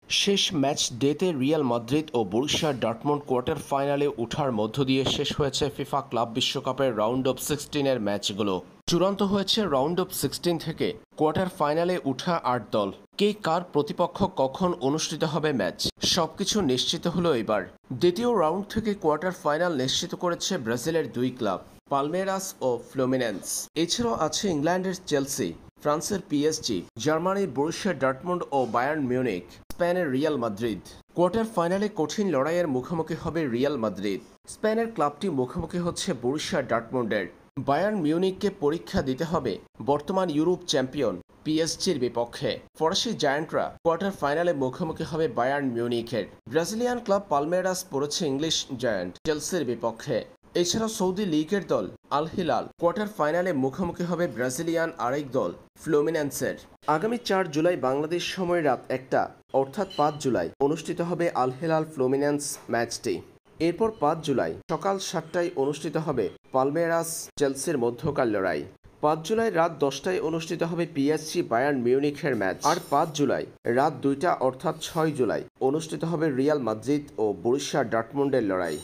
শেষ ম্যাচ ডেতে Real Madrid ও Borussia Dortmund quarter ফাইনালে ওঠার মধ্য দিয়ে শেষ হয়েছে ফিফা ক্লাব বিশ্বকাপের রাউন্ড অফ 16-এর ম্যাচগুলো। চূড়ান্ত হয়েছে রাউন্ড অফ 16 থেকে কোয়ার্টার ফাইনালে উঠা ৮ দল। কে কার প্রতিপক্ষ, কখন অনুষ্ঠিত হবে ম্যাচ, সবকিছু নিশ্চিত হলো এবার। দ্বিতীয় রাউন্ড থেকে কোয়ার্টার ফাইনাল নিশ্চিত করেছে ব্রাজিলের দুই ক্লাব, পালমেরাস ও ফ্লুমিনেন্স। এছাড়াও আছে ইংল্যান্ডের চেলসি, ফ্রান্সের পিএসজি, জার্মানির বরুসিয়া ডর্টমুন্ড ও বায়ার্ন মিউনিখ, স্পেনের রিয়াল মাদ্রিদ। কোয়ার্টার ফাইনালে কঠিন লড়াইয়ের মুখোমুখি হবে রিয়াল মাদ্রিদ। স্পেনের ক্লাবটি মুখোমুখি হচ্ছে বরুসিয়া ডর্টমুন্ডের। বায়ার্ন মিউনিখকে পরীক্ষা দিতে হবে বর্তমান ইউরোপ চ্যাম্পিয়ন পিএসজির বিপক্ষে। ফরাসি জায়ান্টরা কোয়ার্টার ফাইনালে মুখোমুখি হবে বায়ার্ন মিউনিখের। ব্রাজিলিয়ান ক্লাব পালমেরাস পড়েছে ইংলিশ জায়ান্ট চেলসির বিপক্ষে। এছাড়াও সৌদি লীগের দল আল হিলাল কোয়ার্টার ফাইনালে মুখোমুখি হবে ব্রাজিলিয়ান আরেক দল ফ্লুমিনেন্সের। আগামী ৪ জুলাই বাংলাদেশ সময় রাত ১টা অর্থাৎ ৫ জুলাই অনুষ্ঠিত হবে আল হিলাল ফ্লুমিনেন্স ম্যাচটি। এরপর ৫ জুলাই সকাল ৭টায় অনুষ্ঠিত হবে পালমেরাস চেলসির মধ্যকার লড়াই। ৫ জুলাই রাত ১০টায় অনুষ্ঠিত হবে পিএসজি বায়ার্ন মিউনিখের ম্যাচ। আর ৫ জুলাই রাত ২টা অর্থাৎ ৬ জুলাই অনুষ্ঠিত হবে রিয়াল মাদ্রিদ ও বরুসিয়া ডর্টমুন্ডের লড়াই।